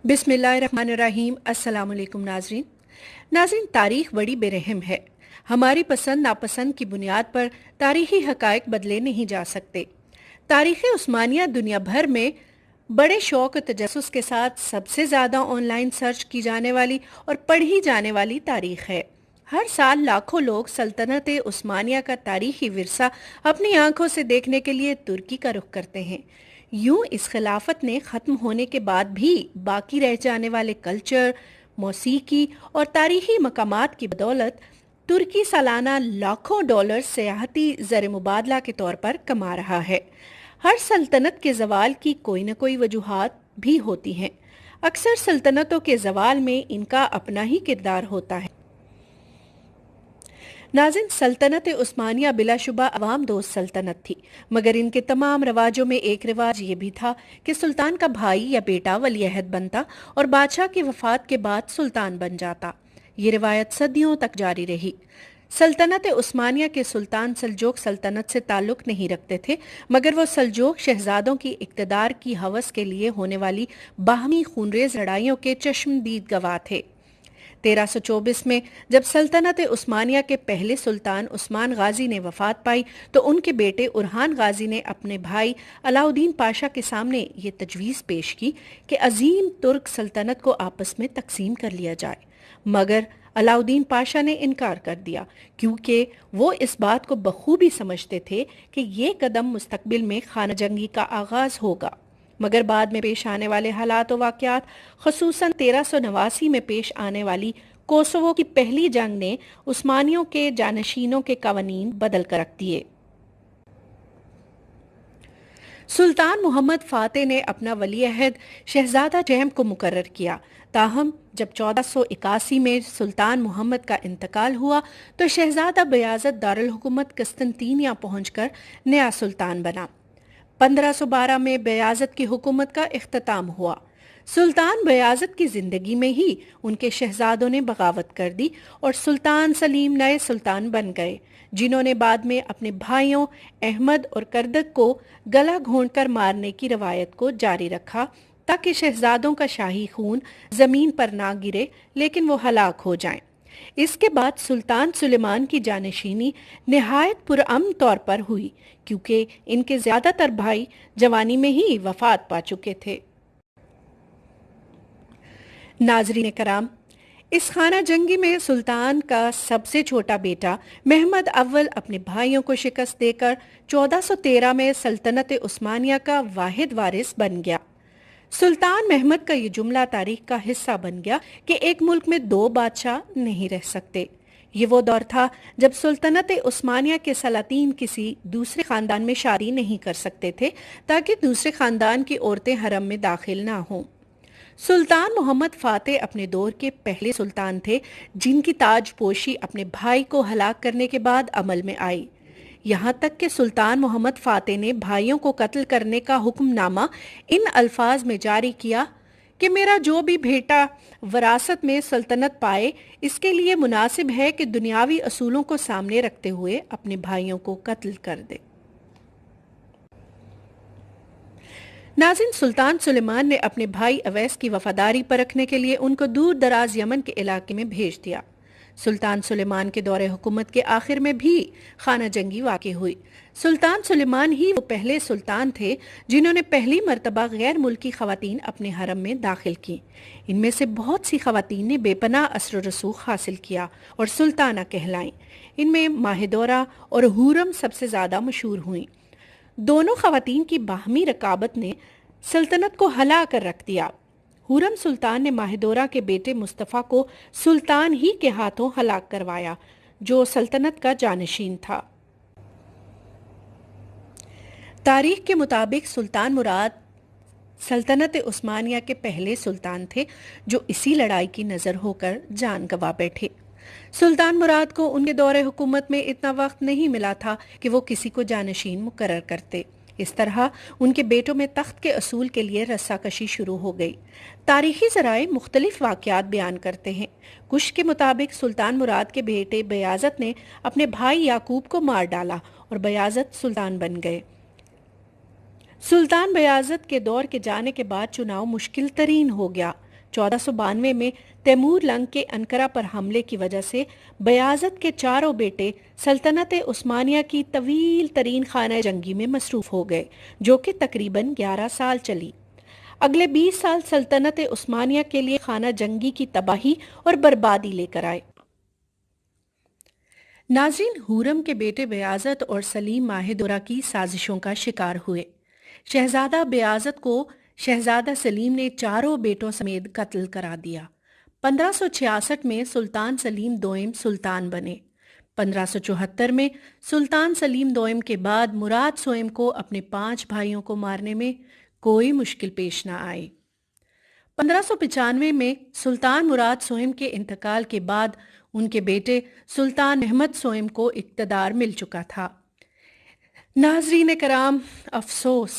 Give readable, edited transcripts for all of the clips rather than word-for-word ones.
बिस्मिल्लाहिर्रहमानिर्रहीम। अस्सलाम वालेकुम नाज़रीन, तारीख बड़ी बेरहम है। हमारी पसंद नापसंद की बुनियाद पर तारीखी हक़ाइक़ बदले नहीं जा सकते। तारीख़ उस्मानिया दुनिया भर में बड़े शौक़ और तजस्सुस के साथ सबसे ज़्यादा ऑनलाइन सर्च की जाने वाली और पढ़ी जाने वाली तारीख़ है। हर साल लाखों लोग सल्तनत उस्मानिया का तारीखी विरसा अपनी आंखों से देखने के लिए तुर्की का रुख करते हैं। यूं इस खिलाफत ने ख़त्म होने के बाद भी बाकी रह जाने वाले कल्चर, मौसीकी और तारीखी मकामात की बदौलत तुर्की सालाना लाखों डॉलर सयाहती ज़र मुबादला के तौर पर कमा रहा है। हर सल्तनत के ज़वाल की कोई न कोई वजूहात भी होती हैं। अक्सर सल्तनतों के ज़वाल में इनका अपना ही किरदार होता है। नाज़रीन, सल्तनत उस्मानिया बिलाशुबा अवाम दोस्त सल्तनत थी, मगर इनके तमाम रवाजों में एक रिवाज ये भी था कि सुल्तान का भाई या बेटा वलीअहद बनता और बादशाह की वफात के बाद सुल्तान बन जाता। ये रिवायत सदियों तक जारी रही। सल्तनत उस्मानिया के सुल्तान सल्जोक सल्तनत से ताल्लुक़ नहीं रखते थे, मगर वो सल्जोक शहजादों की इक़्तिदार की हवस के लिए होने वाली बाहमी खूनरेज़ लड़ाइयों के चश्मदीद गवाह थे। 1324 में जब सल्तनत उस्मानिया के पहले सुल्तान उस्मान गाजी ने वफात पाई तो उनके बेटे उरहान गाजी ने अपने भाई अलाउद्दीन पाशा के सामने ये तजवीज़ पेश की कि अजीम तुर्क सल्तनत को आपस में तकसीम कर लिया जाए, मगर अलाउद्दीन पाशा ने इनकार कर दिया, क्योंकि वो इस बात को बखूबी समझते थे कि ये कदम मुस्तकबिल में खाना जंगी का आगाज़ होगा। मगर बाद में पेश आने वाले हालात और वाक़यात, ख़ुसूसन 1389 में पेश आने वाली कोसोवो की पहली जंग ने उस्मानियों के जानशीनों के कवानीन बदल कर रख दिए। सुल्तान मोहम्मद फ़ातेह ने अपना वलीअहद शहजादा जहम को मुकर्रर किया। ताहम जब 1481 में सुल्तान मोहम्मद का इंतकाल हुआ तो शहजादा बयाज़त दारुल हुकूमत कस्तंतीनिया पहुंचकर नया सुल्तान बना। 1512 में बयाज़त की हुकूमत का इख्तिताम हुआ। सुल्तान बयाज़त की ज़िंदगी में ही उनके शहजादों ने बगावत कर दी और सुल्तान सलीम नए सुल्तान बन गए, जिन्होंने बाद में अपने भाइयों अहमद और करदक को गला घोंटकर मारने की रवायत को जारी रखा, ताकि शहजादों का शाही खून ज़मीन पर ना गिरे लेकिन वो हलाक हो जाएं। इसके बाद सुल्तान सुलेमान की जानशीनी निहायत पुरअमन तौर पर हुई, क्योंकि इनके ज़्यादातर भाई जवानी में ही वफात पा चुके थे। नाज़रीन कराम, इस खाना जंगी में सुल्तान का सबसे छोटा बेटा महमद अव्वल अपने भाइयों को शिकस्त देकर 1413 में सल्तनत उस्मानिया का वाहिद वारिस बन गया। सुल्तान महमद का ये जुमला तारीख का हिस्सा बन गया कि एक मुल्क में दो बादशाह नहीं रह सकते। ये वो दौर था जब सुल्तनत उस्मानिया के सलातीन किसी दूसरे खानदान में शादी नहीं कर सकते थे, ताकि दूसरे खानदान की औरतें हरम में दाखिल ना हों। सुल्तान मोहम्मद फ़ातेह अपने दौर के पहले सुल्तान थे जिनकी ताजपोशी अपने भाई को हलाक करने के बाद अमल में आई। यहाँ तक कि सुल्तान मोहम्मद फ़ातेह ने भाइयों को कत्ल करने का हुक्मनामा इन अल्फाज में जारी किया कि मेरा जो भी बेटा वरासत में सल्तनत पाए, इसके लिए मुनासिब है कि दुनियावी असूलों को सामने रखते हुए अपने भाइयों को कत्ल कर दे। नाज़रीन, सुल्तान सुलेमान ने अपने भाई अवैस की वफादारी परखने के लिए उनको दूर दराज यमन के इलाके में भेज दिया। सुल्तान सुलेमान के दौरे हुकूमत के आखिर में भी खाना जंगी वाक़ई हुई। सुल्तान सुलेमान ही वो पहले सुल्तान थे जिन्होंने पहली मर्तबा गैर मुल्की ख़वातीन अपने हरम में दाखिल की। इनमें से बहुत सी ख़वातीन ने बेपनाह असर रसूख हासिल किया और सुल्ताना कहलाईं। इनमें माहिदोरा और हुरम सबसे ज़्यादा मशहूर हुईं। दोनों ख़वातीन की बाहमी रकाबत ने सल्तनत को हला कर रख दिया। हुरम सुल्तान ने माहिदोरा के बेटे मुस्तफ़ा को सुल्तान ही के हाथों हलाक करवाया, जो सल्तनत का जानशीन था। तारीख के मुताबिक सुल्तान मुराद सल्तनत उस्मानिया के पहले सुल्तान थे जो इसी लड़ाई की नज़र होकर जान गंवा बैठे। सुल्तान मुराद को उनके दौरे हुकूमत में इतना वक्त नहीं मिला था कि वो किसी को जानशीन मुकर्रर करते। इस तरह उनके बेटों में तख्त के असूल के लिए रस्साकशी शुरू हो गई। तारीखी ज़राए मुख्तलिफ वाक़यात बयान करते हैं। कुछ के मुताबिक सुल्तान मुराद के बेटे बयाज़त ने अपने भाई याकूब को मार डाला और बयाज़त सुल्तान बन गए। सुल्तान बयाज़त के दौर के जाने के बाद चुनाव मुश्किल तरीन हो गया। 1492 میں تیمور لنگ کے انقرہ پر حملے کی وجہ سے بیازت کے چاروں بیٹے سلطنت عثمانیہ کی طویل ترین خانہ جنگی میں مصروف ہو گئے، جو کہ تقریباً 11 سال چلی۔ اگلے 20 سال سلطنت عثمانیہ کے لیے خانہ جنگی کی تباہی اور بربادی لے کر آئے۔ ناظرین، حورم کے بیٹے بیازت اور سلیم ماہدورہ کی سازشوں کا شکار ہوئے۔ شہزادہ بیازت کو شہزادہ سلیم نے چاروں بیٹوں سمیت قتل کرا دیا۔ 1566 میں سلطان سلیم دوئم سلطان بنے۔ 1574 میں سلطان سلیم دوئم کے بعد مراد سوئم کو اپنے 5 بھائیوں کو مارنے میں کوئی مشکل پیش نہ آئی۔ 1595 میں سلطان مراد سوئم کے انتقال کے بعد ان کے بیٹے سلطان احمد سوئم کو اقتدار مل چکا تھا۔ ناظرین کرام، افسوس،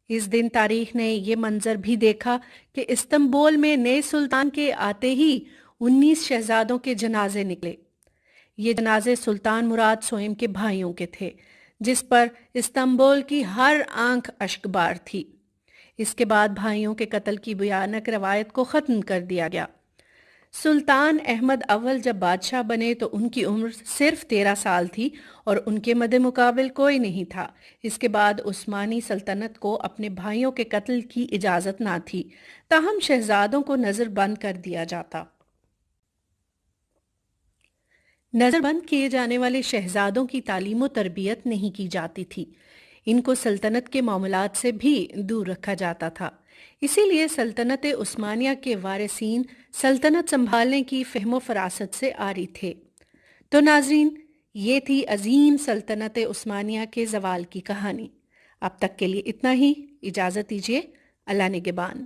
اس دن تاریخ نے یہ منظر بھی دیکھا کہ استنبول میں نئے سلطان کے آتے ہی 19 شہزادوں کے جنازے نکلے۔ یہ جنازے سلطان مراد سوئم کے بھائیوں کے تھے، جس پر استنبول کی ہر آنکھ اشکبار تھی۔ اس کے بعد بھائیوں کے قتل کی بھیانک روایت کو ختم کر دیا گیا۔ سلطان احمد اول جب بادشاہ بنے تو ان کی عمر صرف 13 سال تھی اور ان کے مد مقابل کوئی نہیں تھا۔ اس کے بعد عثمانی سلطنت کو اپنے بھائیوں کے قتل کی اجازت نہ تھی، تاہم شہزادوں کو نظر بند کر دیا جاتا۔ نظر بند کیے جانے والے شہزادوں کی تعلیم و تربیت نہیں کی جاتی تھی، ان کو سلطنت کے معاملات سے بھی دور رکھا جاتا تھا۔ اسی لیے سلطنت عثمانیہ کے وارثین سلطنت سنبھالنے کی فہم و فراست سے عاری تھے۔ تو ناظرین، یہ تھی عظیم سلطنت عثمانیہ کے زوال کی کہانی۔ اب تک کے لیے اتنا ہی، اجازت دیجیے، اللہ نگہبان۔